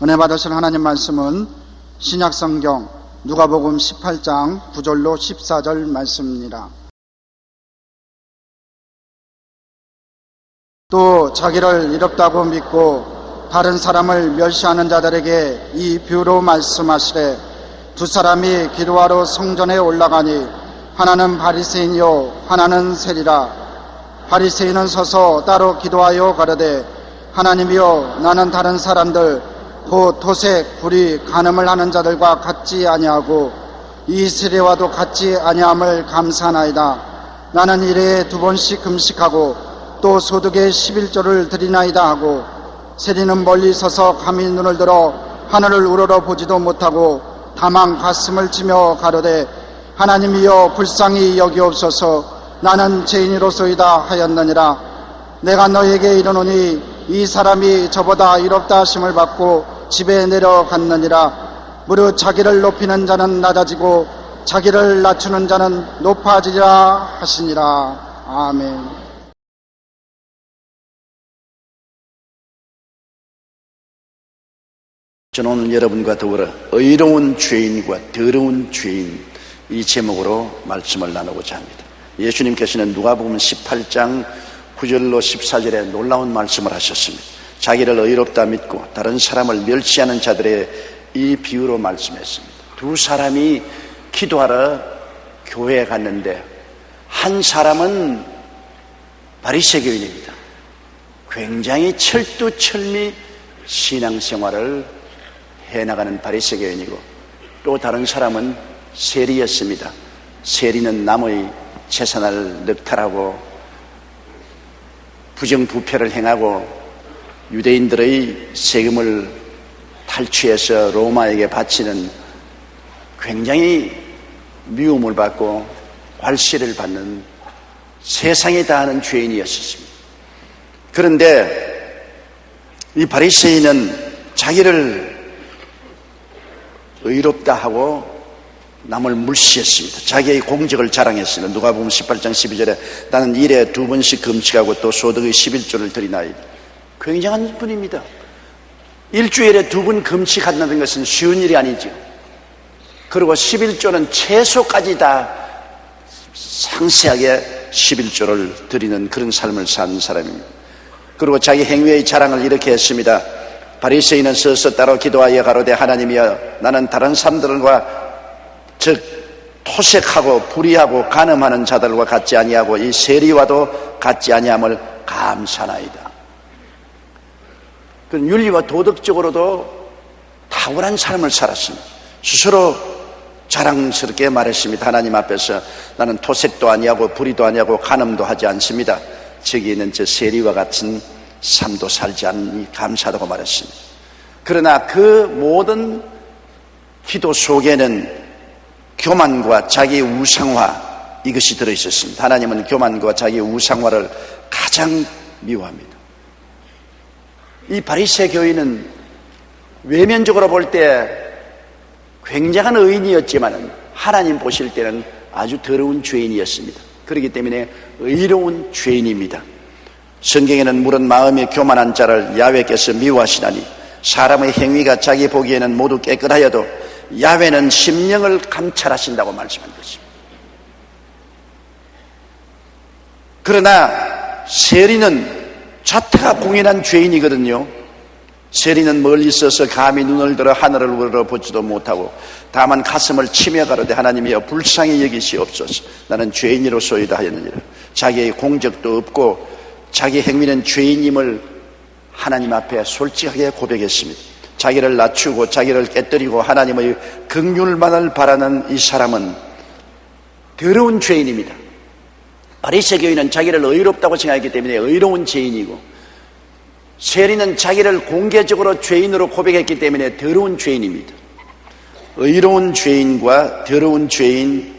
은혜 받으실 하나님 말씀은 신약성경 누가복음 18장 9절로 14절 말씀입니다. 또 자기를 이롭다고 믿고 다른 사람을 멸시하는 자들에게 이 비유로 말씀하시되, 두 사람이 기도하러 성전에 올라가니 하나는 바리새인이요 하나는 세리라. 바리새인은 서서 따로 기도하여 가로되, 하나님이여, 나는 다른 사람들 곧 토색, 불의, 간음을 하는 자들과 같지 아니하고 이 세리와도 같지 아니함을 감사하나이다. 나는 일회에 2번씩 금식하고 또 소득의 11조를 드리나이다 하고, 세리는 멀리 서서 감히 눈을 들어 하늘을 우러러 보지도 못하고 다만 가슴을 치며 가로되, 하나님이여, 불쌍히 여기옵소서. 나는 죄인이로소이다 하였느니라. 내가 너에게 이르노니 이 사람이 저보다 이롭다 하심을 받고 집에 내려갔느니라. 무릇 자기를 높이는 자는 낮아지고 자기를 낮추는 자는 높아지리라 하시니라. 아멘. 저는 오늘 여러분과 더불어 의로운 죄인과 더러운 죄인, 이 제목으로 말씀을 나누고자 합니다. 예수님께서는 누가복음 18장 9절로 14절에 놀라운 말씀을 하셨습니다. 자기를 의롭다 믿고 다른 사람을 멸시하는 자들의 이 비유로 말씀했습니다. 두 사람이 기도하러 교회에 갔는데, 한 사람은 바리새교인입니다. 굉장히 철두철미 신앙생활을 해나가는 바리새교인이고, 또 다른 사람은 세리였습니다. 세리는 남의 재산을 늑탈하고 부정부패를 행하고 유대인들의 세금을 탈취해서 로마에게 바치는, 굉장히 미움을 받고 괄시를 받는, 세상이 다 아는 죄인이었습니다. 그런데 이 바리새인은 자기를 의롭다 하고 남을 물시했습니다. 자기의 공적을 자랑했습니다. 누가복음 18장 12절에 나는 일에 2번씩 금식하고 또 소득의 11조를 드리나이다. 굉장한 분입니다. 일주일에 2번 금식한다는 것은 쉬운 일이 아니죠. 그리고 11조는 채소까지 다 상세하게 11조를 드리는 그런 삶을 사는 사람입니다. 그리고 자기 행위의 자랑을 이렇게 했습니다. 바리새인은 서서 따로 기도하여 가로되, 하나님이여, 나는 다른 사람들과 즉 토색하고 불의하고 간음하는 자들과 같지 아니하고 이 세리와도 같지 아니함을 감사하나이다. 그 윤리와 도덕적으로도 탁월한 삶을 살았습니다. 스스로 자랑스럽게 말했습니다. 하나님 앞에서 나는 토색도 아니하고 불의도 아니하고 간음도 하지 않습니다. 저기 있는 저 세리와 같은 삶도 살지 않으니 감사하다고 말했습니다. 그러나 그 모든 기도 속에는 교만과 자기 우상화, 이것이 들어있었습니다. 하나님은 교만과 자기 우상화를 가장 미워합니다. 이 바리새 교인은 외면적으로 볼 때 굉장한 의인이었지만 하나님 보실 때는 아주 더러운 죄인이었습니다. 그렇기 때문에 의로운 죄인입니다. 성경에는 물은 마음이 교만한 자를 야훼께서 미워하시나니 사람의 행위가 자기 보기에는 모두 깨끗하여도 야훼는 심령을 감찰하신다고 말씀한 것입니다. 그러나 세리는 자태가 공연한 죄인이거든요. 세리는 멀리 있어서 감히 눈을 들어 하늘을 우러러보지도 못하고 다만 가슴을 치며 가로되, 하나님이여, 불쌍히 여기시옵소서. 나는 죄인이로소이다 하였느니라. 자기의 공적도 없고 자기 행위는 죄인임을 하나님 앞에 솔직하게 고백했습니다. 자기를 낮추고 자기를 깨뜨리고 하나님의 긍휼만을 바라는 이 사람은 더러운 죄인입니다. 바리새 교인은 자기를 의롭다고 생각했기 때문에 의로운 죄인이고, 세리는 자기를 공개적으로 죄인으로 고백했기 때문에 더러운 죄인입니다. 의로운 죄인과 더러운 죄인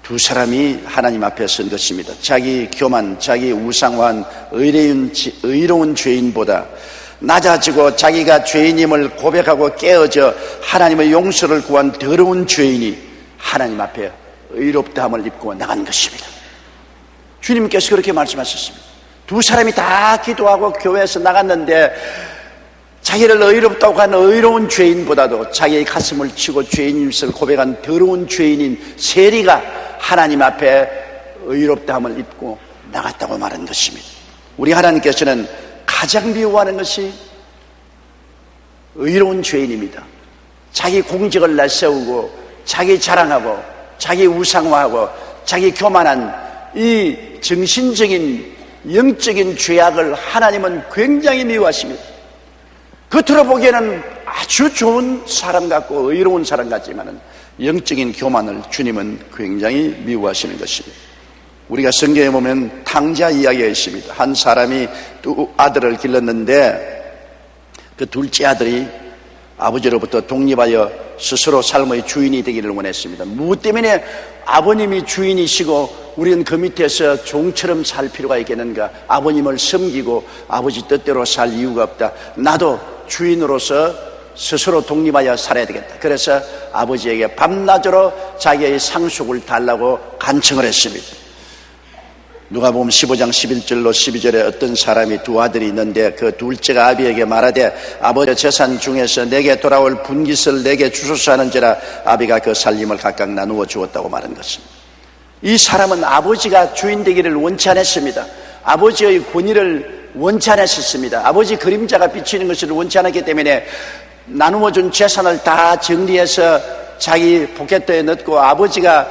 두 사람이 하나님 앞에 선 것입니다. 자기 교만, 자기 우상화한 의로운 죄인보다 낮아지고 자기가 죄인임을 고백하고 깨어져 하나님의 용서를 구한 더러운 죄인이 하나님 앞에 의롭다함을 입고 나간 것입니다. 주님께서 그렇게 말씀하셨습니다. 두 사람이 다 기도하고 교회에서 나갔는데 자기를 의롭다고 하는 의로운 죄인보다도 자기의 가슴을 치고 죄인임을 고백한 더러운 죄인인 세리가 하나님 앞에 의롭다함을 입고 나갔다고 말한 것입니다. 우리 하나님께서는 가장 미워하는 것이 의로운 죄인입니다. 자기 공적을 내세우고 자기 자랑하고 자기 우상화하고 자기 교만한 이 정신적인 영적인 죄악을 하나님은 굉장히 미워하십니다. 겉으로 보기에는 아주 좋은 사람 같고 의로운 사람 같지만 영적인 교만을 주님은 굉장히 미워하시는 것입니다. 우리가 성경에 보면 탕자 이야기가 있습니다. 한 사람이 두 아들을 길렀는데 그 둘째 아들이 아버지로부터 독립하여 스스로 삶의 주인이 되기를 원했습니다. 무엇 때문에 아버님이 주인이시고 우리는 그 밑에서 종처럼 살 필요가 있겠는가? 아버님을 섬기고 아버지 뜻대로 살 이유가 없다. 나도 주인으로서 스스로 독립하여 살아야 되겠다. 그래서 아버지에게 밤낮으로 자기의 상속을 달라고 간청을 했습니다. 누가복음 15장 11절로 12절에 어떤 사람이 두 아들이 있는데 그 둘째가 아비에게 말하되 아버지 재산 중에서 내게 돌아올 분깃을 내게 주소서 하는지라 아비가 그 살림을 각각 나누어 주었다고 말한 것입니다. 이 사람은 아버지가 주인 되기를 원치 않았습니다. 아버지의 권위를 원치 않았습니다. 아버지 그림자가 비치는 것을 원치 않았기 때문에 나누어 준 재산을 다 정리해서 자기 포켓에 넣고 아버지가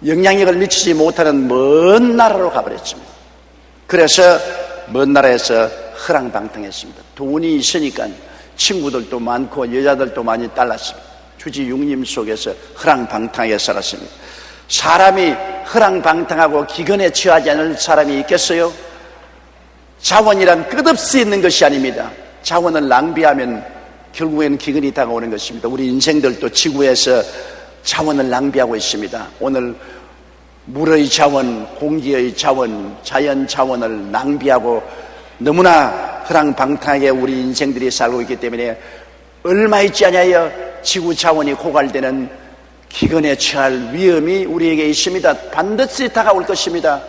영향력을 미치지 못하는 먼 나라로 가버렸습니다. 그래서 먼 나라에서 허랑방탕했습니다. 돈이 있으니까 친구들도 많고 여자들도 많이 딸랐습니다. 주지육림 속에서 허랑방탕하게 살았습니다. 사람이 허랑방탕하고 기근에 취하지 않을 사람이 있겠어요? 자원이란 끝없이 있는 것이 아닙니다. 자원을 낭비하면 결국에는 기근이 다가오는 것입니다. 우리 인생들도 지구에서 자원을 낭비하고 있습니다. 오늘 물의 자원, 공기의 자원, 자연 자원을 낭비하고 너무나 허랑방탕하게 우리 인생들이 살고 있기 때문에 얼마 있지 않아요 지구 자원이 고갈되는 기근에 처할 위험이 우리에게 있습니다. 반드시 다가올 것입니다.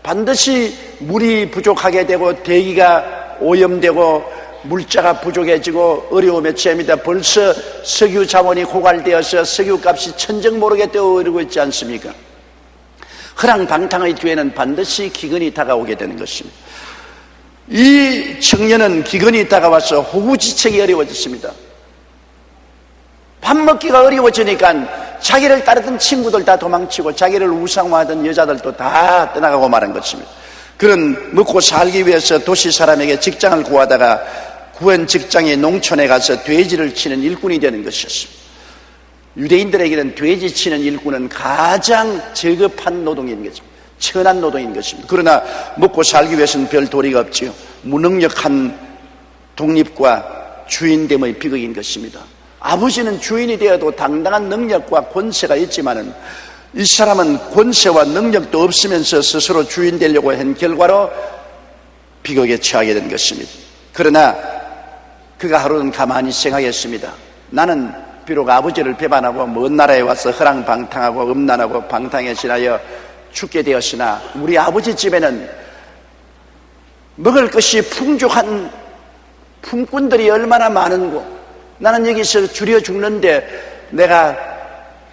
반드시 물이 부족하게 되고 대기가 오염되고 물자가 부족해지고 어려움에 처합니다. 벌써 석유 자원이 고갈되어서 석유값이 천정모르게 뛰어오르고 있지 않습니까? 허랑방탕의 뒤에는 반드시 기근이 다가오게 되는 것입니다. 이 청년은 기근이 다가와서 호구지책이 어려워졌습니다. 밥 먹기가 어려워지니까 자기를 따르던 친구들 다 도망치고 자기를 우상화하던 여자들도 다 떠나가고 말한 것입니다. 그는 먹고 살기 위해서 도시 사람에게 직장을 구하다가 구한 직장이 농촌에 가서 돼지를 치는 일꾼이 되는 것이었습니다. 유대인들에게는 돼지 치는 일꾼은 가장 저급한 노동인 것입니다. 천한 노동인 것입니다. 그러나 먹고 살기 위해서는 별 도리가 없지요. 무능력한 독립과 주인됨의 비극인 것입니다. 아버지는 주인이 되어도 당당한 능력과 권세가 있지만은 이 사람은 권세와 능력도 없으면서 스스로 주인 되려고 한 결과로 비극에 처하게 된 것입니다. 그러나 그가 하루는 가만히 생각했습니다. 나는 비록 아버지를 배반하고 먼 나라에 와서 허랑방탕하고 음란하고 방탕에 지나여 죽게 되었으나 우리 아버지 집에는 먹을 것이 풍족한 품꾼들이 얼마나 많은고 나는 여기서 줄여 죽는데 내가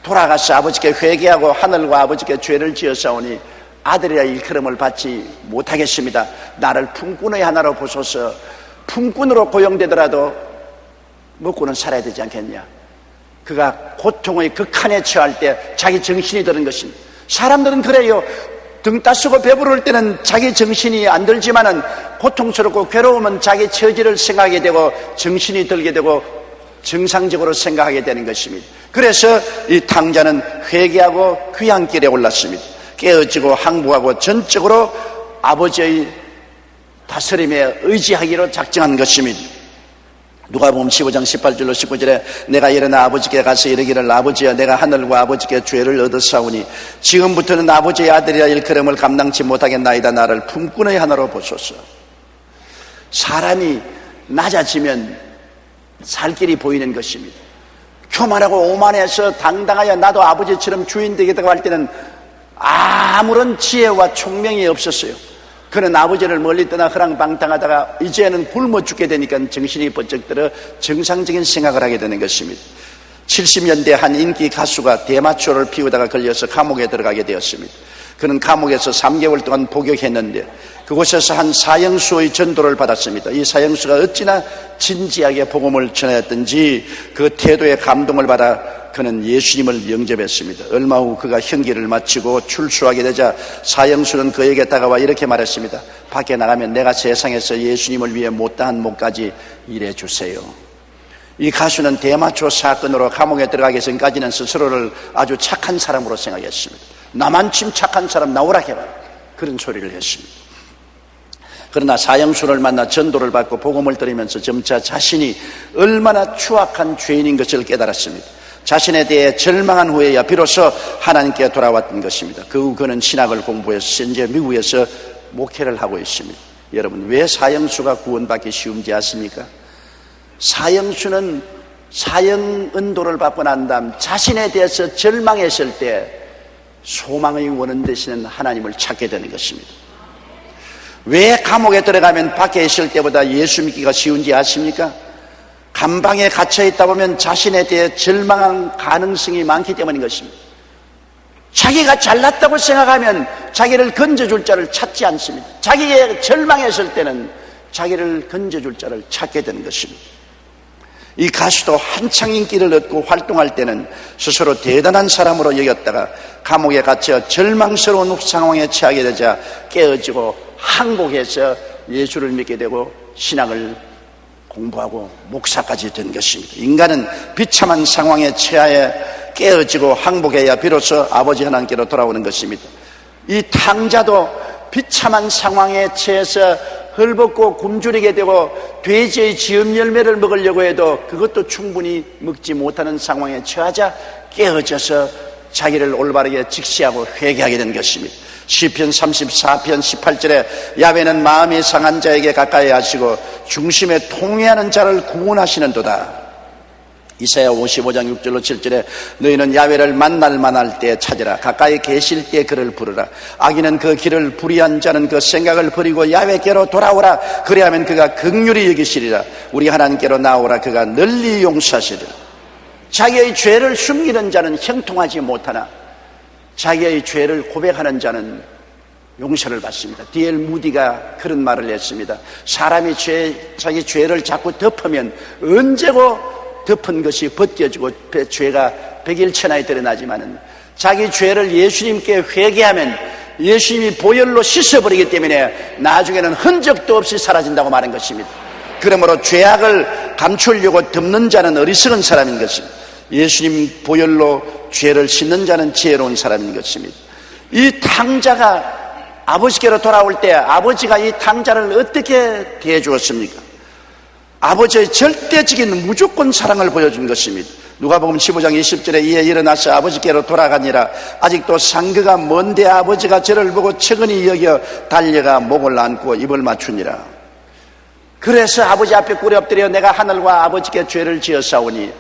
돌아가서 아버지께 회개하고 하늘과 아버지께 죄를 지었사오니 아들이라 일컬음을 받지 못하겠습니다. 나를 품꾼의 하나로 보소서. 품꾼으로 고용되더라도 먹고는 살아야 되지 않겠냐. 그가 고통의 극한에 처할 때 자기 정신이 드는 것입니다. 사람들은 그래요. 등 따쓰고 배부를 때는 자기 정신이 안 들지만은 고통스럽고 괴로우면 자기 처지를 생각하게 되고 정신이 들게 되고 정상적으로 생각하게 되는 것입니다. 그래서 이 탕자는 회개하고 귀향길에 올랐습니다. 깨어지고 항복하고 전적으로 아버지의 다스림에 의지하기로 작정한 것입니다. 누가복음 15장 18절로 19절에 내가 일어나 아버지께 가서 이르기를 아버지여 내가 하늘과 아버지께 죄를 얻었사오니 지금부터는 아버지의 아들이라 일컬음을 감당치 못하겠나이다. 나를 품꾼의 하나로 보소서. 사람이 낮아지면 살 길이 보이는 것입니다. 교만하고 오만해서 당당하여 나도 아버지처럼 주인 되겠다고 할 때는 아무런 지혜와 총명이 없었어요. 그는 아버지를 멀리 떠나 허랑방탕하다가 이제는 굶어 죽게 되니까 정신이 번쩍 들어 정상적인 생각을 하게 되는 것입니다. 70년대 한 인기 가수가 대마초를 피우다가 걸려서 감옥에 들어가게 되었습니다. 그는 감옥에서 3개월 동안 복역했는데 그곳에서 한 사형수의 전도를 받았습니다. 이 사형수가 어찌나 진지하게 복음을 전하였던지 그 태도에 감동을 받아 그는 예수님을 영접했습니다. 얼마 후 그가 형기를 마치고 출소하게 되자 사형수는 그에게 다가와 이렇게 말했습니다. 밖에 나가면 내가 세상에서 예수님을 위해 못다한 목까지 일해주세요. 이 가수는 대마초 사건으로 감옥에 들어가기 전까지는 스스로를 아주 착한 사람으로 생각했습니다. 나만 참 착한 사람 나오라 해라, 그런 소리를 했습니다. 그러나 사형수를 만나 전도를 받고 복음을 들으면서 점차 자신이 얼마나 추악한 죄인인 것을 깨달았습니다. 자신에 대해 절망한 후에야 비로소 하나님께 돌아왔던 것입니다. 그 후 그는 신학을 공부해서 현재 미국에서 목회를 하고 있습니다. 여러분, 왜 사형수가 구원받기 쉬운지 아십니까? 사형수는 사형 은도를 받고 난 다음 자신에 대해서 절망했을 때 소망의 원한 되시는 하나님을 찾게 되는 것입니다. 왜 감옥에 들어가면 밖에 있을 때보다 예수 믿기가 쉬운지 아십니까? 감방에 갇혀 있다 보면 자신에 대해 절망한 가능성이 많기 때문인 것입니다. 자기가 잘났다고 생각하면 자기를 건져줄 자를 찾지 않습니다. 자기가 절망했을 때는 자기를 건져줄 자를 찾게 되는 것입니다. 이 가수도 한창 인기를 얻고 활동할 때는 스스로 대단한 사람으로 여겼다가 감옥에 갇혀 절망스러운 상황에 처하게 되자 깨어지고 항복해서 예수를 믿게 되고 신학을 공부하고 목사까지 된 것입니다. 인간은 비참한 상황에 처하여 깨어지고 항복해야 비로소 아버지 하나님께로 돌아오는 것입니다. 이 탕자도 비참한 상황에 처해서 헐벗고 굶주리게 되고 돼지의 지음 열매를 먹으려고 해도 그것도 충분히 먹지 못하는 상황에 처하자 깨어져서 자기를 올바르게 직시하고 회개하게 된 것입니다. 시편 34편 18절에 야훼는 마음이 상한 자에게 가까이 하시고 중심에 통회하는 자를 구원하시는도다. 이사야 55장 6절로 7절에 너희는 야훼를 만날 만할 때 찾으라. 가까이 계실 때 그를 부르라. 악인은 그 길을 불의한 자는 그 생각을 버리고 야훼께로 돌아오라. 그리하면 그가 긍휼히 여기시리라. 우리 하나님께로 나오라. 그가 널리 용서하시리라. 자기의 죄를 숨기는 자는 형통하지 못하나 자기의 죄를 고백하는 자는 용서를 받습니다. D.L. 무디가 그런 말을 했습니다. 사람이 자기 죄를 자꾸 덮으면 언제고 덮은 것이 벗겨지고 죄가 백일천하에 드러나지만은 자기 죄를 예수님께 회개하면 예수님이 보혈로 씻어버리기 때문에 나중에는 흔적도 없이 사라진다고 말한 것입니다. 그러므로 죄악을 감추려고 덮는 자는 어리석은 사람인 것입니다. 예수님 보혈로 죄를 씻는 자는 지혜로운 사람인 것입니다. 이 탕자가 아버지께로 돌아올 때 아버지가 이 탕자를 어떻게 대해주었습니까? 아버지의 절대적인 무조건 사랑을 보여준 것입니다. 누가복음 15장 20절에 이에 일어나서 아버지께로 돌아가니라. 아직도 상거가 먼데 아버지가 저를 보고 측은히 여겨 달려가 목을 안고 입을 맞추니라. 그래서 아버지 앞에 꿇어 엎드려 내가 하늘과 아버지께 죄를 지었사오니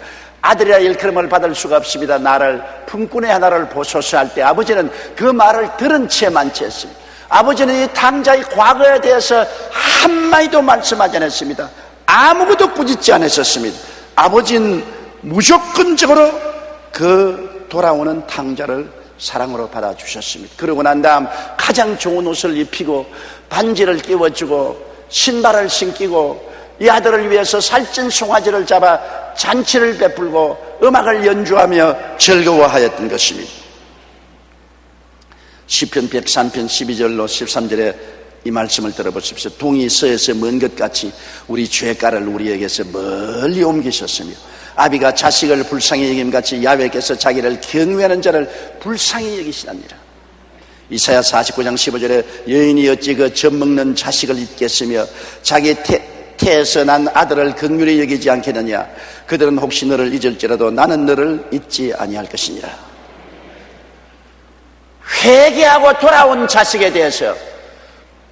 아들이라 일컬음을 받을 수가 없습니다. 나를 품꾼의 하나를 보소서 할 때 아버지는 그 말을 들은 채 만취했습니다. 아버지는 이 탕자의 과거에 대해서 한마디도 말씀하지 않았습니다. 아무것도 꾸짖지 않았었습니다. 아버지는 무조건적으로 그 돌아오는 탕자를 사랑으로 받아주셨습니다. 그러고 난 다음 가장 좋은 옷을 입히고 반지를 끼워주고 신발을 신기고 이 아들을 위해서 살찐 송아지를 잡아 잔치를 베풀고 음악을 연주하며 즐거워하였던 것입니다. 시편 103편 12절로 13절에 이 말씀을 들어보십시오. 동이 서에서 먼 것 같이 우리 죄가를 우리에게서 멀리 옮기셨으며 아비가 자식을 불쌍히 여김같이 야훼께서 자기를 경외하는 자를 불쌍히 여기시나니라. 이사야 49장 15절에 여인이 어찌 그 젖먹는 자식을 잊겠으며 자기 태에서 난 아들을 긍휼히 여기지 않겠느냐. 그들은 혹시 너를 잊을지라도 나는 너를 잊지 아니할 것이니라. 회개하고 돌아온 자식에 대해서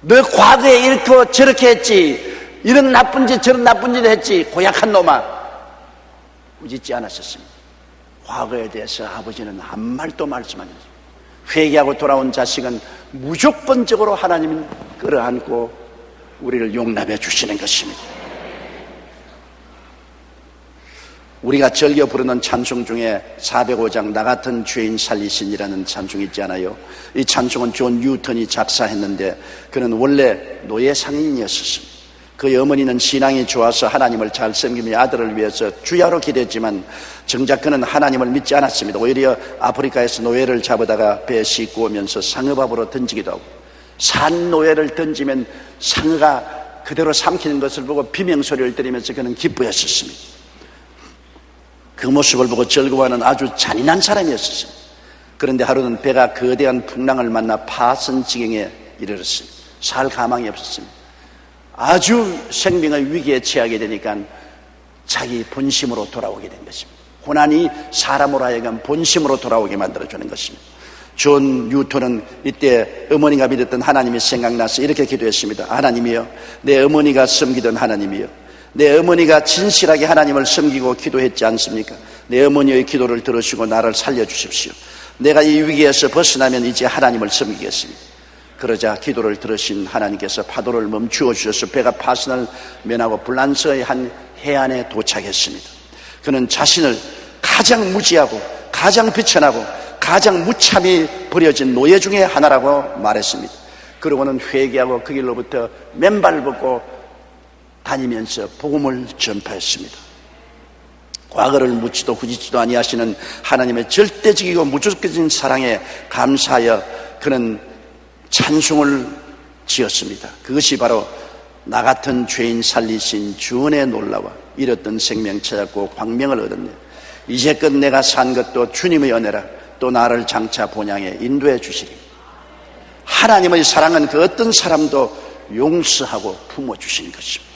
너 과거에 이렇게 저렇게 했지, 이런 나쁜 짓 저런 나쁜 짓을 했지, 고약한 놈아, 꾸짖지 않았었습니다. 과거에 대해서 아버지는 한 말도 말씀 안 했습니다. 회개하고 돌아온 자식은 무조건적으로 하나님 끌어안고 우리를 용납해 주시는 것입니다. 우리가 즐겨 부르는 찬송 중에 405장 나 같은 죄인 살리신이라는 찬송이 있지 않아요? 이 찬송은 존 뉴턴이 작사했는데 그는 원래 노예 상인이었습니다. 그의 어머니는 신앙이 좋아서 하나님을 잘 섬기며 아들을 위해서 주야로 기도했지만 정작 그는 하나님을 믿지 않았습니다. 오히려 아프리카에서 노예를 잡아다가 배에 싣고 오면서 상어밥으로 던지기도 하고, 산 노예를 던지면 상어가 그대로 삼키는 것을 보고 비명소리를 들으면서 그는 기뻐했었습니다. 그 모습을 보고 즐거워하는 아주 잔인한 사람이었어요. 그런데 하루는 배가 거대한 풍랑을 만나 파선 지경에 이르렀습니다. 살 가망이 없었습니다. 아주 생명의 위기에 처하게 되니까 자기 본심으로 돌아오게 된 것입니다. 고난이 사람으로 하여금 본심으로 돌아오게 만들어주는 것입니다. 존 뉴턴은 이때 어머니가 믿었던 하나님이 생각나서 이렇게 기도했습니다. 하나님이여, 내 어머니가 섬기던 하나님이여, 내 어머니가 진실하게 하나님을 섬기고 기도했지 않습니까? 내 어머니의 기도를 들으시고 나를 살려주십시오. 내가 이 위기에서 벗어나면 이제 하나님을 섬기겠습니다. 그러자 기도를 들으신 하나님께서 파도를 멈추어 주셔서 배가 파선을 면하고 불란서의 한 해안에 도착했습니다. 그는 자신을 가장 무지하고 가장 비천하고 가장 무참히 버려진 노예 중에 하나라고 말했습니다. 그러고는 회개하고 그 길로부터 맨발을 벗고 다니면서 복음을 전파했습니다. 과거를 묻지도 굳이지도 아니하시는 하나님의 절대적이고 무조건적인 사랑에 감사하여 그는 찬송을 지었습니다. 그것이 바로 나 같은 죄인 살리신 주은의 놀라와 잃었던 생명 찾았고 광명을 얻었네. 이제껏 내가 산 것도 주님의 은혜라. 또 나를 장차 본향에 인도해 주시리. 하나님의 사랑은 그 어떤 사람도 용서하고 품어주시는 것입니다.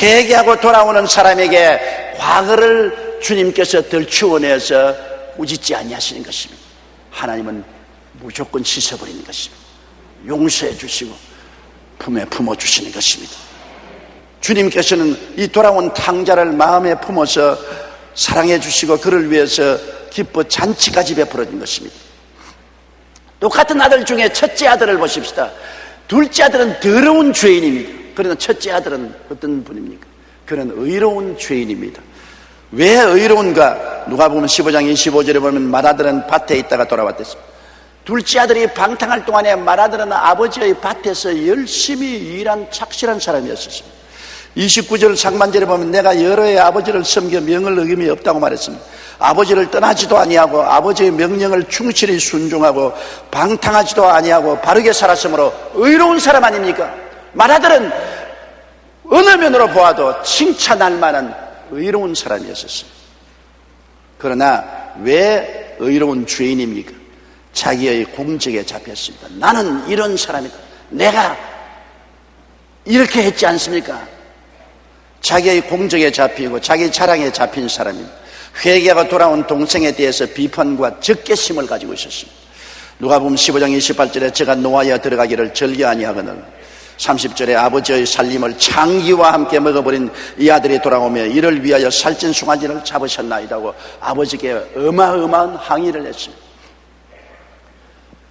회개하고 돌아오는 사람에게 과거를 주님께서 덜추어내서 꾸짖지 아니하시는 것입니다. 하나님은 무조건 씻어버리는 것입니다. 용서해 주시고 품에 품어주시는 것입니다. 주님께서는 이 돌아온 탕자를 마음에 품어서 사랑해 주시고 그를 위해서 기뻐 잔치까지 베풀어진 것입니다. 똑같은 아들 중에 첫째 아들을 보십시다. 둘째 아들은 더러운 죄인입니다. 그러나 첫째 아들은 어떤 분입니까? 그는 의로운 죄인입니다. 왜 의로운가? 누가복음 15장 25절에 보면 맏아들은 밭에 있다가 돌아왔댔습니다. 둘째 아들이 방탕할 동안에 맏아들은 아버지의 밭에서 열심히 일한 착실한 사람이었습니다. 29절 상반절에 보면 내가 여러 해 아버지를 섬겨 명을 어김이 없다고 말했습니다. 아버지를 떠나지도 아니하고 아버지의 명령을 충실히 순종하고 방탕하지도 아니하고 바르게 살았으므로 의로운 사람 아닙니까? 맏아들은 어느 면으로 보아도 칭찬할 만한 의로운 사람이었습니다. 그러나 왜 의로운 죄인입니까? 자기의 공적에 잡혔습니다. 나는 이런 사람이다. 내가 이렇게 했지 않습니까? 자기의 공적에 잡히고 자기 자랑에 잡힌 사람입니다. 회개하고 돌아온 동생에 대해서 비판과 적개심을 가지고 있었습니다. 누가복음 15장 28절에 제가 노하여 들어가기를 즐겨 아니하거늘 30절에 아버지의 살림을 창기와 함께 먹어버린 이 아들이 돌아오며 이를 위하여 살찐 송아지를 잡으셨나이다고 아버지께 어마어마한 항의를 했습니다.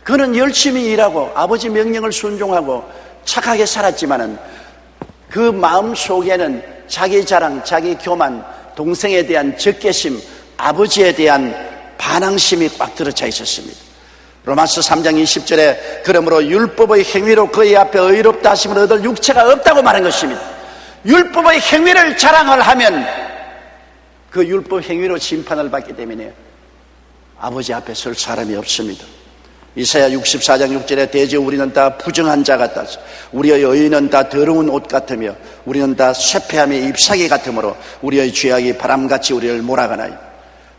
그는 열심히 일하고 아버지 명령을 순종하고 착하게 살았지만은 그 마음 속에는 자기 자랑, 자기 교만, 동생에 대한 적개심, 아버지에 대한 반항심이 꽉 들어차 있었습니다. 로마서 3장 20절에 그러므로 율법의 행위로 그의 앞에 의롭다 하심을 얻을 육체가 없다고 말한 것입니다. 율법의 행위를 자랑을 하면 그 율법 행위로 심판을 받기 때문에 아버지 앞에 설 사람이 없습니다. 이사야 64장 6절에 대저 우리는 다 부정한 자 같다. 우리의 의인은 다 더러운 옷 같으며 우리는 다 쇠폐함의 잎사귀 같으므로 우리의 죄악이 바람같이 우리를 몰아가나이.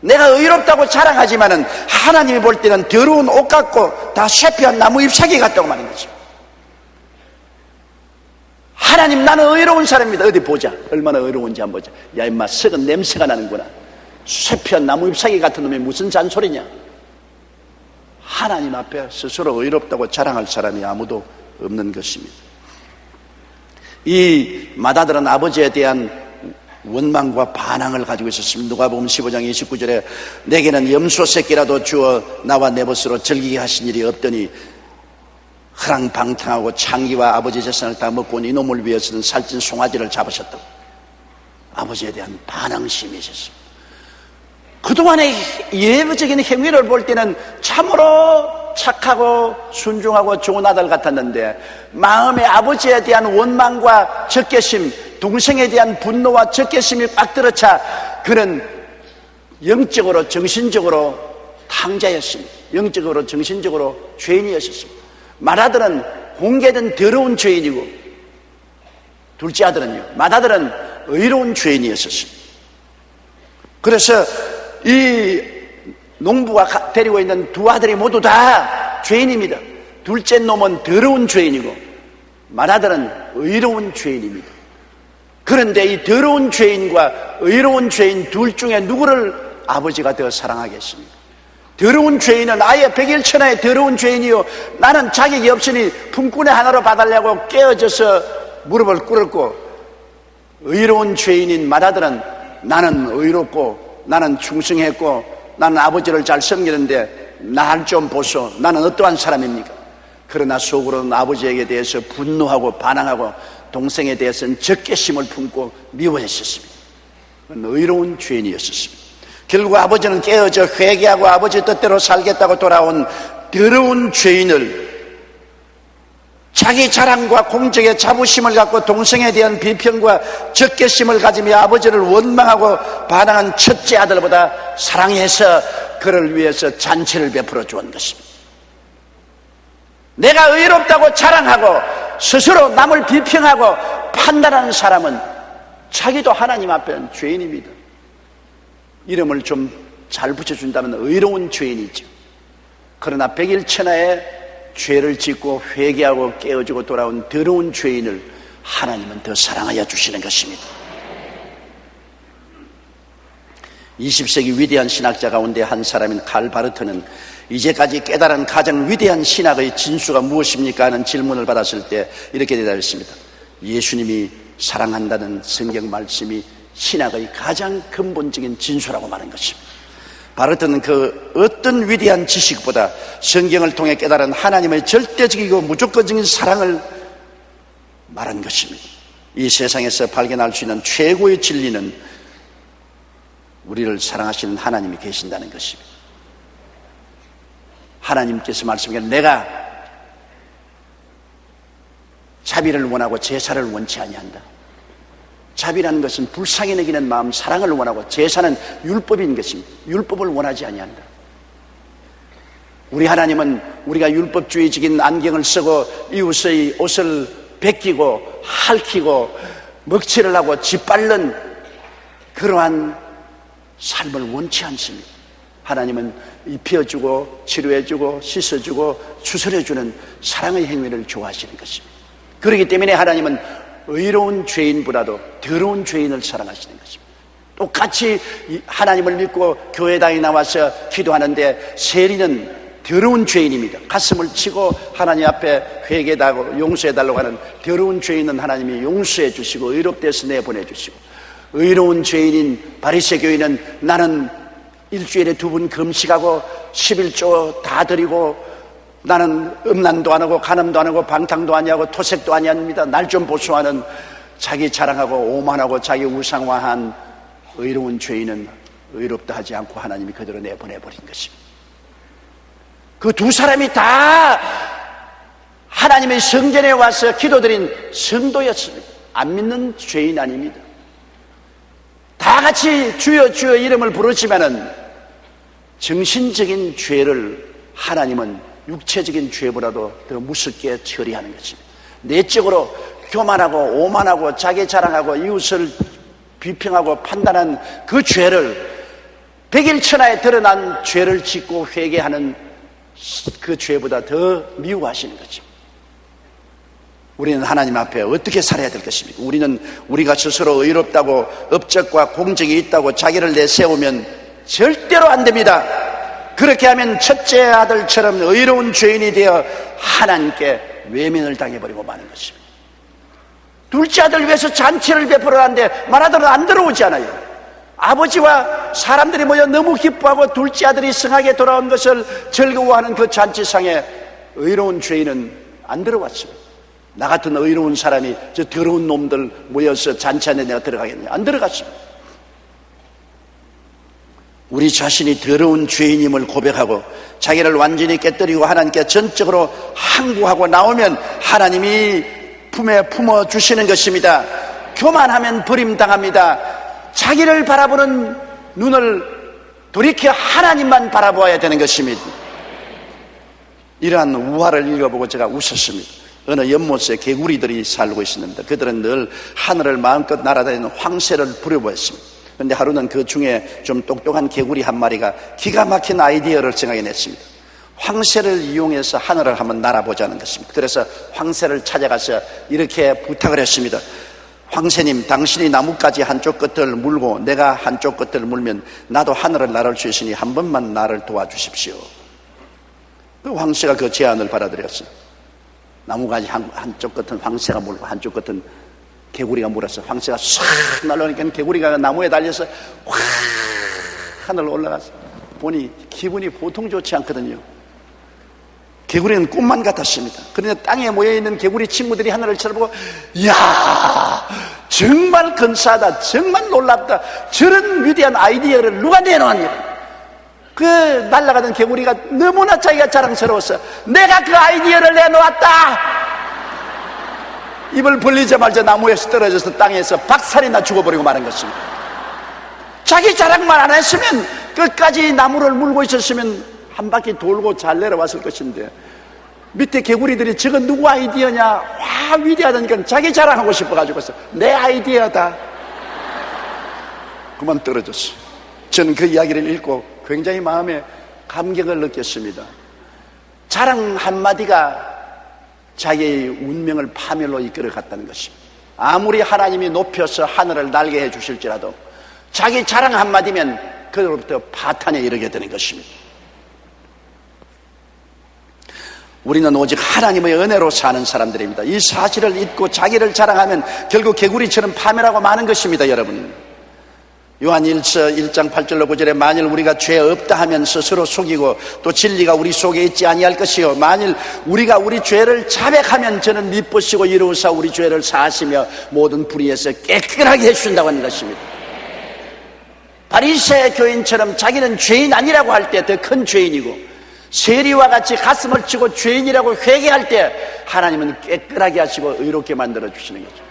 내가 의롭다고 자랑하지만은 하나님이 볼 때는 더러운 옷 같고 다 쇠폐한 나무 잎사귀 같다고 말하는 거죠. 하나님 나는 의로운 사람입니다. 어디 보자. 얼마나 의로운지 한번 보자. 야 임마 썩은 냄새가 나는구나. 쇠폐한 나무 잎사귀 같은 놈이 무슨 잔소리냐. 하나님 앞에 스스로 의롭다고 자랑할 사람이 아무도 없는 것입니다. 이 맏아들은 아버지에 대한 원망과 반항을 가지고 있었습니다. 누가복음 15장 29절에 내게는 염소 새끼라도 주어 나와 내 벗으로 즐기게 하신 일이 없더니 허랑방탕하고 창기와 아버지 재산을 다 먹고 이놈을 위해서는 살찐 송아지를 잡으셨다고 아버지에 대한 반항심이 있었습니다. 그동안의 예외적인 행위를 볼 때는 참으로 착하고 순종하고 좋은 아들 같았는데 마음에 아버지에 대한 원망과 적개심, 동생에 대한 분노와 적개심이 꽉 들어차 그는 영적으로 정신적으로 탕자였습니다. 영적으로 정신적으로 죄인이었습니다. 맏아들은 공개된 더러운 죄인이고 둘째 아들은요, 맏아들은 의로운 죄인이었습니다. 그래서 이 농부가 데리고 있는 두 아들이 모두 다 죄인입니다. 둘째 놈은 더러운 죄인이고 맏아들은 의로운 죄인입니다. 그런데 이 더러운 죄인과 의로운 죄인 둘 중에 누구를 아버지가 더 사랑하겠습니까? 더러운 죄인은 아예 백일천하의 더러운 죄인이요, 나는 자격이 없으니 품꾼의 하나로 봐달라고 깨어져서 무릎을 꿇었고, 의로운 죄인인 맏아들은 나는 의롭고 나는 충성했고 나는 아버지를 잘 섬기는데 날 좀 보소, 나는 어떠한 사람입니까? 그러나 속으로는 아버지에게 대해서 분노하고 반항하고 동생에 대해서는 적개심을 품고 미워했었습니다. 의로운 죄인이었습니다. 결국 아버지는 깨어져 회개하고 아버지 뜻대로 살겠다고 돌아온 더러운 죄인을 자기 자랑과 공적의 자부심을 갖고 동생에 대한 비평과 적개심을 가지며 아버지를 원망하고 반항한 첫째 아들보다 사랑해서 그를 위해서 잔치를 베풀어 주었던 것입니다. 내가 의롭다고 자랑하고 스스로 남을 비평하고 판단하는 사람은 자기도 하나님 앞에는 죄인입니다. 이름을 좀 잘 붙여준다면 의로운 죄인이죠. 그러나 백일천하에 죄를 짓고 회개하고 깨어지고 돌아온 더러운 죄인을 하나님은 더 사랑하여 주시는 것입니다. 20세기 위대한 신학자 가운데 한 사람인 칼 바르트는 이제까지 깨달은 가장 위대한 신학의 진수가 무엇입니까? 하는 질문을 받았을 때 이렇게 대답했습니다. 예수님이 사랑한다는 성경 말씀이 신학의 가장 근본적인 진수라고 말한 것입니다. 바르트는 그 어떤 위대한 지식보다 성경을 통해 깨달은 하나님의 절대적이고 무조건적인 사랑을 말한 것입니다. 이 세상에서 발견할 수 있는 최고의 진리는 우리를 사랑하시는 하나님이 계신다는 것입니다. 하나님께서 말씀하시기를 내가 자비를 원하고 제사를 원치 아니한다. 자비라는 것은 불쌍히 여기는 마음, 사랑을 원하고 제사는 율법인 것입니다. 율법을 원하지 아니한다. 우리 하나님은 우리가 율법주의적인 안경을 쓰고 이웃의 옷을 베끼고 핥히고 먹칠을 하고 짓밟는 그러한 삶을 원치 않습니다. 하나님은 입혀주고 치료해주고 씻어주고 추스려주는 사랑의 행위를 좋아하시는 것입니다. 그렇기 때문에 하나님은 의로운 죄인보다도 더러운 죄인을 사랑하시는 것입니다. 똑같이 하나님을 믿고 교회당에 나와서 기도하는데 세리는 더러운 죄인입니다. 가슴을 치고 하나님 앞에 회개하고 용서해달라고 하는 더러운 죄인은 하나님이 용서해 주시고 의롭게 해서 내보내 주시고, 의로운 죄인인 바리새 교인은 나는 일주일에 2번 금식하고 11조 다 드리고 나는 음란도 안 하고 간음도 안 하고 방탕도 아니하고 토색도 아니합니다. 날 좀 보수하는 자기 자랑하고 오만하고 자기 우상화한 의로운 죄인은 의롭다 하지 않고 하나님이 그대로 내보내버린 것입니다. 그 두 사람이 다 하나님의 성전에 와서 기도드린 성도였습니다. 안 믿는 죄인 아닙니다. 다 같이 주여 주여 이름을 부르지만은 정신적인 죄를 하나님은 육체적인 죄보다도 더 무섭게 처리하는 것입니다. 내적으로 교만하고 오만하고 자기 자랑하고 이웃을 비평하고 판단한 그 죄를 백일천하에 드러난 죄를 짓고 회개하는 그 죄보다 더 미워하시는 것입니다. 우리는 하나님 앞에 어떻게 살아야 될 것입니까? 우리는 우리가 스스로 의롭다고 업적과 공적이 있다고 자기를 내세우면 절대로 안 됩니다. 그렇게 하면 첫째 아들처럼 의로운 죄인이 되어 하나님께 외면을 당해버리고 마는 것입니다. 둘째 아들 위해서 잔치를 베풀어 하는데 맏아들은 안 들어오지 않아요. 아버지와 사람들이 모여 너무 기뻐하고 둘째 아들이 성하게 돌아온 것을 즐거워하는 그 잔치상에 의로운 죄인은 안 들어갔습니다. 나 같은 의로운 사람이 저 더러운 놈들 모여서 잔치 안에 내가 들어가겠냐? 안 들어갔습니다. 우리 자신이 더러운 죄인임을 고백하고 자기를 완전히 깨뜨리고 하나님께 전적으로 항구하고 나오면 하나님이 품에 품어주시는 것입니다. 교만하면 버림당합니다. 자기를 바라보는 눈을 돌이켜 하나님만 바라보아야 되는 것입니다. 이러한 우화를 읽어보고 제가 웃었습니다. 어느 연못에 개구리들이 살고 있었는데 그들은 늘 하늘을 마음껏 날아다니는 황새를 부려보았습니다. 그런데 하루는 그 중에 좀 똑똑한 개구리 한 마리가 기가 막힌 아이디어를 생각해냈습니다. 황새를 이용해서 하늘을 한번 날아보자는 것입니다. 그래서 황새를 찾아가서 이렇게 부탁을 했습니다. 황새님, 당신이 나뭇가지 한쪽 끝을 물고 내가 한쪽 끝을 물면 나도 하늘을 날을 수 있으니 한 번만 나를 도와주십시오. 그 황새가 그 제안을 받아들였어요. 나무가지 한쪽 끝은 황새가 물고 한쪽 끝은 개구리가 물었어. 황새가 싹 날아오니까 개구리가 나무에 달려서 확 하늘로 올라갔어. 보니 기분이 보통 좋지 않거든요. 개구리는 꿈만 같았습니다. 그런데 땅에 모여있는 개구리 친구들이 하늘을 쳐다보고 이야 정말 근사하다, 정말 놀랍다, 저런 위대한 아이디어를 누가 내놓았냐. 그 날아가던 개구리가 너무나 자기가 자랑스러웠어. 내가 그 아이디어를 내놓았다. 입을 벌리자마자 나무에서 떨어져서 땅에서 박살이나 죽어버리고 마는 것입니다. 자기 자랑만 안 했으면 끝까지 나무를 물고 있었으면 한 바퀴 돌고 잘 내려왔을 것인데 밑에 개구리들이 저건 누구 아이디어냐, 와 위대하다니까 자기 자랑하고 싶어가지고서 내 아이디어다. 그만 떨어졌어. 저는 그 이야기를 읽고 굉장히 마음에 감격을 느꼈습니다. 자랑 한마디가 자기의 운명을 파멸로 이끌어 갔다는 것입니다. 아무리 하나님이 높여서 하늘을 날게 해 주실지라도 자기 자랑 한마디면 그로부터 파탄에 이르게 되는 것입니다. 우리는 오직 하나님의 은혜로 사는 사람들입니다. 이 사실을 잊고 자기를 자랑하면 결국 개구리처럼 파멸하고 마는 것입니다. 여러분, 요한 1장 8절로 9절에 만일 우리가 죄 없다 하면 스스로 속이고 또 진리가 우리 속에 있지 아니할 것이요 만일 우리가 우리 죄를 자백하면 저는 미쁘시고 이루사 우리 죄를 사하시며 모든 불의에서 깨끗하게 해주신다고 하는 것입니다. 바리새 교인처럼 자기는 죄인 아니라고 할 때 더 큰 죄인이고 세리와 같이 가슴을 치고 죄인이라고 회개할 때 하나님은 깨끗하게 하시고 의롭게 만들어 주시는 거죠.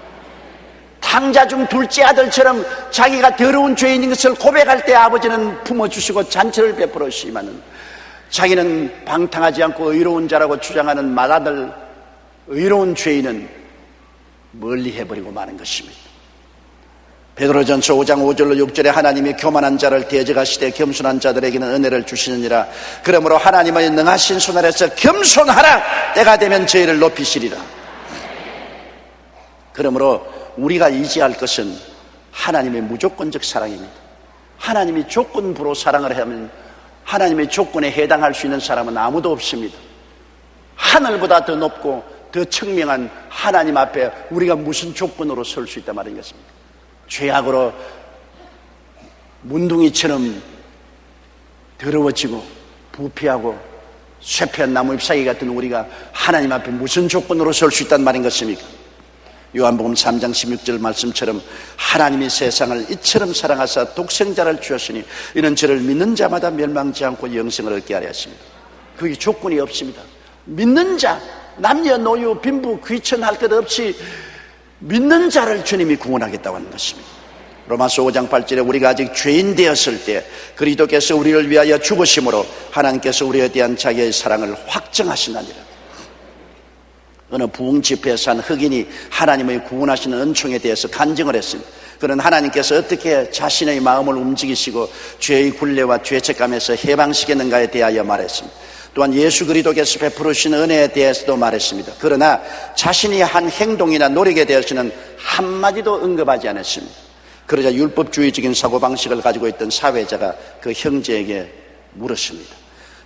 탕자 중 둘째 아들처럼 자기가 더러운 죄인인 것을 고백할 때 아버지는 품어주시고 잔치를 베풀어 주시지만은 자기는 방탕하지 않고 의로운 자라고 주장하는 맏아들 의로운 죄인은 멀리 해버리고 마는 것입니다. 베드로전서 5장 5절로 6절에 하나님이 교만한 자를 대적하시되 겸손한 자들에게는 은혜를 주시느니라. 그러므로 하나님의 능하신 손 아래서 겸손하라. 때가 되면 저희를 높이시리라. 그러므로 우리가 의지할 것은 하나님의 무조건적 사랑입니다. 하나님이 조건부로 사랑을 하면 하나님의 조건에 해당할 수 있는 사람은 아무도 없습니다. 하늘보다 더 높고 더 청명한 하나님 앞에 우리가 무슨 조건으로 설 수 있단 말이겠습니까? 죄악으로 문둥이처럼 더러워지고 부패하고 쇠폐한 나무 잎사귀 같은 우리가 하나님 앞에 무슨 조건으로 설 수 있단 말인 것입니까? 요한복음 3장 16절 말씀처럼 하나님이 세상을 이처럼 사랑하사 독생자를 주셨으니 이는 저를 믿는 자마다 멸망치 않고 영생을 얻게 하려 하십니다. 그게 조건이 없습니다. 믿는 자, 남녀 노유 빈부 귀천할 것 없이 믿는 자를 주님이 구원하겠다고 하는 것입니다. 로마서 5장 8절에 우리가 아직 죄인 되었을 때 그리스도께서 우리를 위하여 죽으심으로 하나님께서 우리에 대한 자기의 사랑을 확정하시나니라. 어느 부흥 집회에서 한 흑인이 하나님의 구원하시는 은총에 대해서 간증을 했습니다. 그는 하나님께서 어떻게 자신의 마음을 움직이시고 죄의 굴레와 죄책감에서 해방시켰는가에 대하여 말했습니다. 또한 예수 그리스도께서 베풀으신 은혜에 대해서도 말했습니다. 그러나 자신이 한 행동이나 노력에 대해서는 한마디도 언급하지 않았습니다. 그러자 율법주의적인 사고방식을 가지고 있던 사회자가 그 형제에게 물었습니다.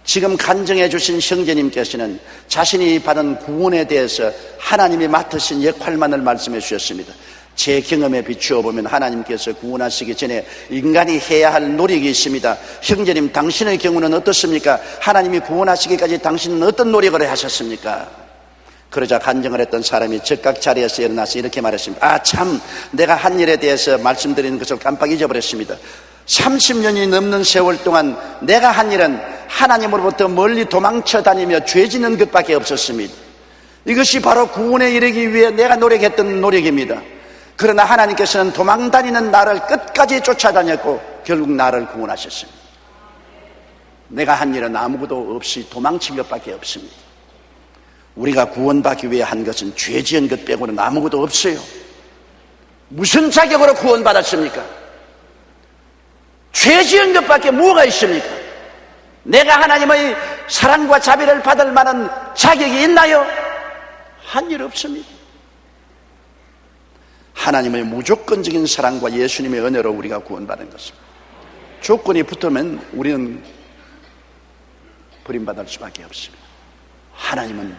지금 간증해 주신 형제님께서는 자신이 받은 구원에 대해서 하나님이 맡으신 역할만을 말씀해 주셨습니다. 제 경험에 비추어 보면 하나님께서 구원하시기 전에 인간이 해야 할 노력이 있습니다. 형제님, 당신의 경우는 어떻습니까? 하나님이 구원하시기까지 당신은 어떤 노력을 하셨습니까? 그러자 간증을 했던 사람이 즉각 자리에서 일어나서 이렇게 말했습니다. 아, 참, 내가 한 일에 대해서 말씀드리는 것을 깜빡 잊어버렸습니다. 30년이 넘는 세월 동안 내가 한 일은 하나님으로부터 멀리 도망쳐 다니며 죄 짓는 것밖에 없었습니다. 이것이 바로 구원에 이르기 위해 내가 노력했던 노력입니다. 그러나 하나님께서는 도망다니는 나를 끝까지 쫓아다녔고 결국 나를 구원하셨습니다. 내가 한 일은 아무것도 없이 도망친 것밖에 없습니다. 우리가 구원받기 위해 한 것은 죄 지은 것 빼고는 아무것도 없어요. 무슨 자격으로 구원받았습니까? 죄 지은 것밖에 뭐가 있습니까? 내가 하나님의 사랑과 자비를 받을 만한 자격이 있나요? 한 일 없습니다. 하나님의 무조건적인 사랑과 예수님의 은혜로 우리가 구원받은 것입니다. 조건이 붙으면 우리는 버림받을 수밖에 없습니다. 하나님은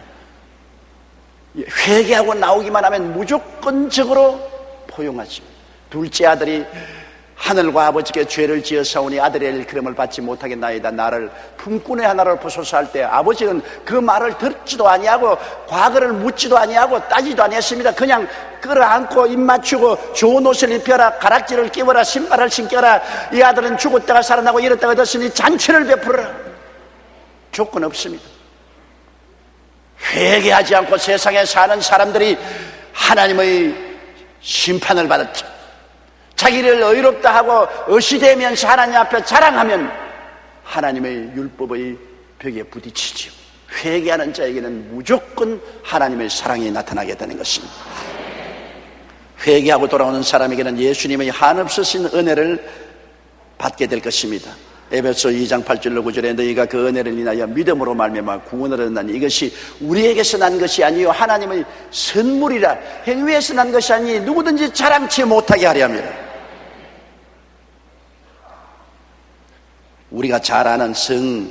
회개하고 나오기만 하면 무조건적으로 포용하십니다. 둘째 아들이 하늘과 아버지께 죄를 지어사오니 아들의 일컬음을 받지 못하겠나이다. 나를 품꾼의 하나로 보소서 할 때 아버지는 그 말을 듣지도 아니하고 과거를 묻지도 아니하고 따지도 아니했습니다. 그냥 끌어안고 입 맞추고 좋은 옷을 입혀라, 가락지를 끼워라, 신발을 신겨라, 이 아들은 죽었다가 살아나고 이렇다가 얻었으니 잔치를 베풀어라. 조건 없습니다. 회개하지 않고 세상에 사는 사람들이 하나님의 심판을 받았죠. 자기를 의롭다 하고 어시되면서 하나님 앞에 자랑하면 하나님의 율법의 벽에 부딪히지요. 회개하는 자에게는 무조건 하나님의 사랑이 나타나겠다는 것입니다. 회개하고 돌아오는 사람에게는 예수님의 한없으신 은혜를 받게 될 것입니다. 에베소 2장 8절로 9절에 너희가 그 은혜를 인하여 믿음으로 말미암아 구원을 얻나니 이것이 우리에게서 난 것이 아니요 하나님의 선물이라. 행위에서 난 것이 아니 누구든지 자랑치 못하게 하려 함이라. 우리가 잘 아는 성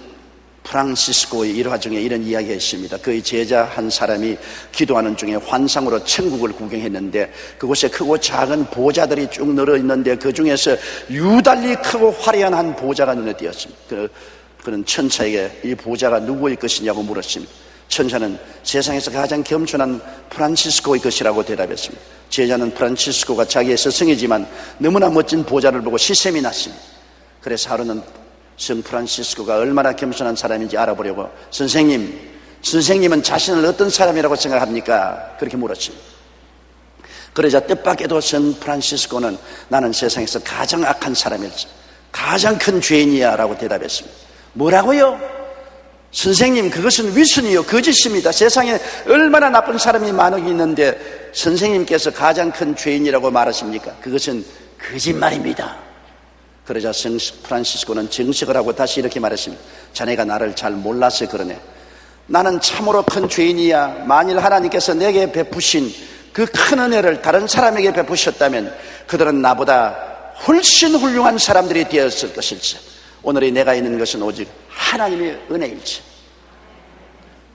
프란시스코의 일화 중에 이런 이야기가 있습니다. 그의 제자 한 사람이 기도하는 중에 환상으로 천국을 구경했는데 그곳에 크고 작은 보좌들이 쭉 늘어 있는데 그 중에서 유달리 크고 화려한 한 보좌가 눈에 띄었습니다. 그는 천사에게 이 보좌가 누구의 것이냐고 물었습니다. 천사는 세상에서 가장 겸손한 프란시스코의 것이라고 대답했습니다. 제자는 프란시스코가 자기의 스승이지만 너무나 멋진 보좌를 보고 시샘이 났습니다. 그래서 하루는 성 프란시스코가 얼마나 겸손한 사람인지 알아보려고 선생님은 자신을 어떤 사람이라고 생각합니까? 그렇게 물었습니다. 그러자 뜻밖에도 성 프란시스코는 나는 세상에서 가장 악한 사람이지 가장 큰 죄인이야 라고 대답했습니다. 뭐라고요? 선생님, 그것은 위선이요 거짓입니다. 세상에 얼마나 나쁜 사람이 많이 있는데 선생님께서 가장 큰 죄인이라고 말하십니까? 그것은 거짓말입니다. 그러자 성 프란시스코는 정색을 하고 다시 이렇게 말했습니다. 자네가 나를 잘 몰라서 그러네. 나는 참으로 큰 죄인이야. 만일 하나님께서 내게 베푸신 그 큰 은혜를 다른 사람에게 베푸셨다면 그들은 나보다 훨씬 훌륭한 사람들이 되었을 것일지. 오늘의 내가 있는 것은 오직 하나님의 은혜일지.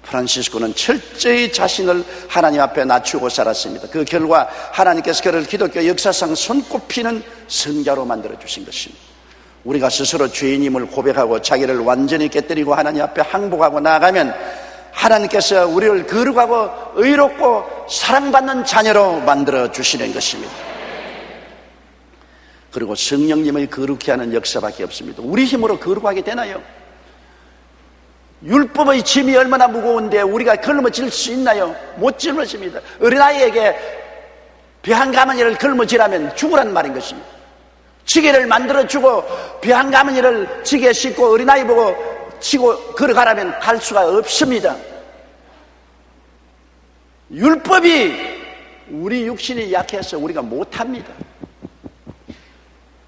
프란시스코는 철저히 자신을 하나님 앞에 낮추고 살았습니다. 그 결과 하나님께서 그를 기독교 역사상 손꼽히는 성자로 만들어주신 것입니다. 우리가 스스로 죄인임을 고백하고 자기를 완전히 깨뜨리고 하나님 앞에 항복하고 나아가면 하나님께서 우리를 거룩하고 의롭고 사랑받는 자녀로 만들어주시는 것입니다. 그리고 성령님을 거룩히 하는 역사밖에 없습니다. 우리 힘으로 거룩하게 되나요? 율법의 짐이 얼마나 무거운데 우리가 걸머질 수 있나요? 못 짊어집니다. 어린아이에게 배 한 가마니를 걸머지라면 죽으란 말인 것입니다. 지게를 만들어주고 배 한 가마니를 지게 싣고 어린아이 보고 치고 걸어가라면 갈 수가 없습니다. 율법이 우리 육신이 약해서 우리가 못합니다.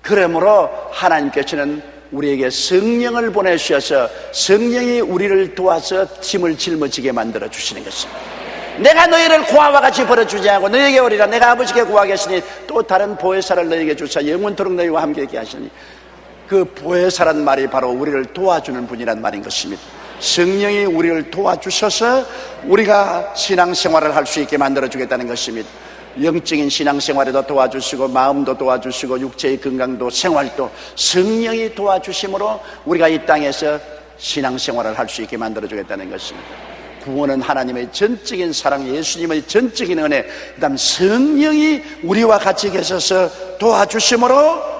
그러므로 하나님께서는 우리에게 성령을 보내주셔서 성령이 우리를 도와서 짐을 짊어지게 만들어 주시는 것입니다. 내가 너희를 고아와 같이 버려주지 않고 너희에게 오리라. 내가 아버지께 구하겠으니 또 다른 보혜사를 너희에게 주사 영원토록 너희와 함께 있게 하시니. 그 보혜사란 말이 바로 우리를 도와주는 분이란 말인 것입니다. 성령이 우리를 도와주셔서 우리가 신앙생활을 할 수 있게 만들어주겠다는 것입니다. 영적인 신앙생활에도 도와주시고 마음도 도와주시고 육체의 건강도 생활도 성령이 도와주심으로 우리가 이 땅에서 신앙생활을 할 수 있게 만들어주겠다는 것입니다. 구원은 하나님의 전적인 사랑, 예수님의 전적인 은혜, 그 다음 성령이 우리와 같이 계셔서 도와주심으로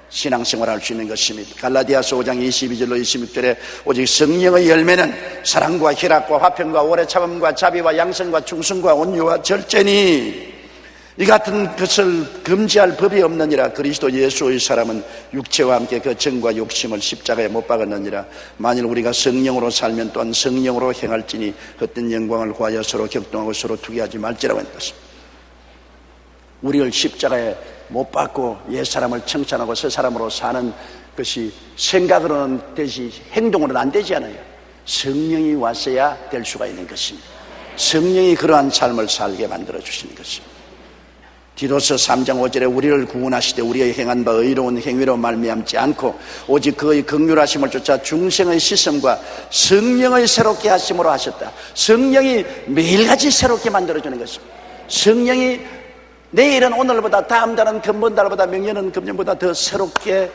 신앙생활을 할 수 있는 것입니다. 갈라디아서 5장 22절로 26절에 오직 성령의 열매는 사랑과 희락과 화평과 오래 참음과 자비와 양선과 충성과 온유와 절제니 이 같은 것을 금지할 법이 없느니라. 그리스도 예수의 사람은 육체와 함께 그 정과 욕심을 십자가에 못 박았느니라. 만일 우리가 성령으로 살면 또한 성령으로 행할지니 헛된 영광을 구하여 서로 격동하고 서로 투기하지 말지라고 하는 것입니다. 우리를 십자가에 못 박고 옛사람을 청산하고 새 사람으로 사는 것이 생각으로는 되지 행동으로는 안 되지 않아요. 성령이 왔어야 될 수가 있는 것입니다. 성령이 그러한 삶을 살게 만들어 주시는 것입니다. 디도서 3장 5절에 우리를 구원하시되 우리의 행한 바 의로운 행위로 말미암지 않고 오직 그의 긍휼하심을 쫓아 중생의 시선과 성령의 새롭게 하심으로 하셨다. 성령이 매일같이 새롭게 만들어주는 것입니다. 성령이 내일은 오늘보다, 다음 달은 금번 달보다, 명년은 금년보다 더 새롭게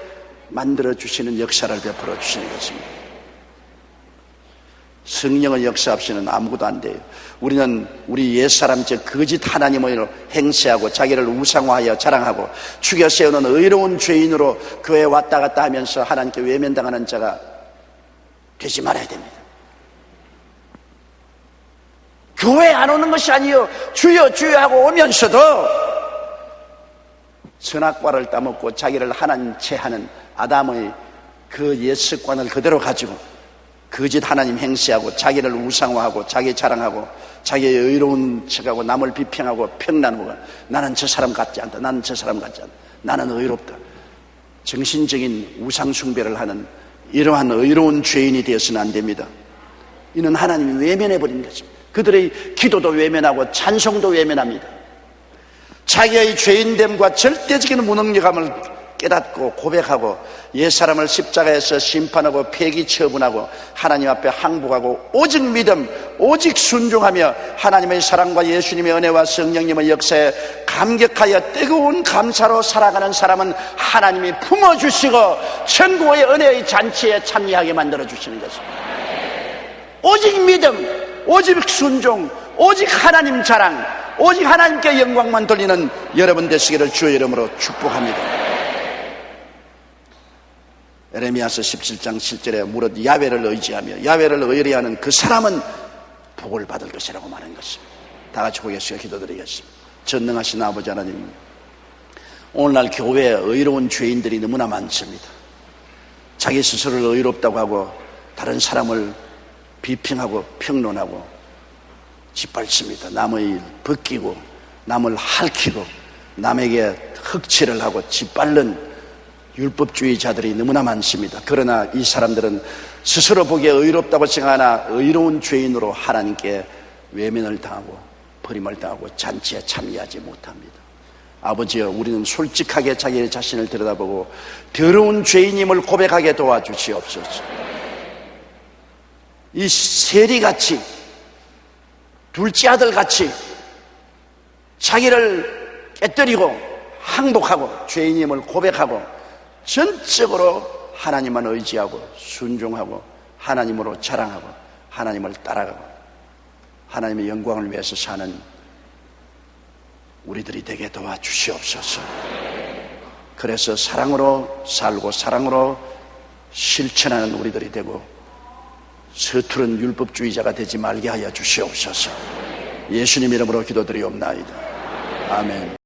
만들어주시는 역사를 베풀어 주시는 것입니다. 성령의 역사 없이는 아무것도 안 돼요. 우리는 우리 옛사람 즉 거짓 하나님을 행세하고 자기를 우상화하여 자랑하고 죽여 세우는 의로운 죄인으로 교회에 왔다 갔다 하면서 하나님께 외면당하는 자가 되지 말아야 됩니다. 교회 안 오는 것이 아니요 주여 주여 하고 오면서도 선악과를 따먹고 자기를 하나님 체하는 아담의 그 옛 습관을 그대로 가지고 거짓 하나님 행세하고 자기를 우상화하고 자기 자랑하고 자기의 의로운 척하고 남을 비평하고 평난하고 나는 저 사람 같지 않다, 나는 저 사람 같지 않다, 나는 의롭다, 정신적인 우상 숭배를 하는 이러한 의로운 죄인이 되어서는 안 됩니다. 이는 하나님이 외면해버린 것입니다. 그들의 기도도 외면하고 찬송도 외면합니다. 자기의 죄인됨과 절대적인 무능력함을 깨닫고 고백하고 옛사람을 십자가에서 심판하고 폐기 처분하고 하나님 앞에 항복하고 오직 믿음, 오직 순종하며 하나님의 사랑과 예수님의 은혜와 성령님의 역사에 감격하여 뜨거운 감사로 살아가는 사람은 하나님이 품어주시고 천국의 은혜의 잔치에 참여하게 만들어주시는 것입니다. 오직 믿음, 오직 순종, 오직 하나님 자랑, 오직 하나님께 영광만 돌리는 여러분 되시기를 주의 이름으로 축복합니다. 에레미야서 17장 7절에 무릇 야훼를 의지하며 야훼를 의뢰하는 그 사람은 복을 받을 것이라고 말한 것입니다. 다 같이 고개숙여 기도드리겠습니다. 전능하신 아버지 하나님, 오늘날 교회에 의로운 죄인들이 너무나 많습니다. 자기 스스로를 의롭다고 하고 다른 사람을 비평하고 평론하고 짓밟습니다. 남의 벗기고 남을 핥히고 남에게 흑칠을 하고 짓밟는 율법주의자들이 너무나 많습니다. 그러나 이 사람들은 스스로 보기에 의롭다고 생각하나 의로운 죄인으로 하나님께 외면을 당하고 버림을 당하고 잔치에 참여하지 못합니다. 아버지여, 우리는 솔직하게 자기 자신을 들여다보고 더러운 죄인임을 고백하게 도와주시옵소서. 이 세리같이 둘째 아들같이 자기를 깨뜨리고 항복하고 죄인임을 고백하고 전적으로 하나님만 의지하고 순종하고 하나님으로 자랑하고 하나님을 따라가고 하나님의 영광을 위해서 사는 우리들이 되게 도와주시옵소서. 그래서 사랑으로 살고 사랑으로 실천하는 우리들이 되고 서투른 율법주의자가 되지 말게 하여 주시옵소서. 예수님 이름으로 기도드리옵나이다. 아멘.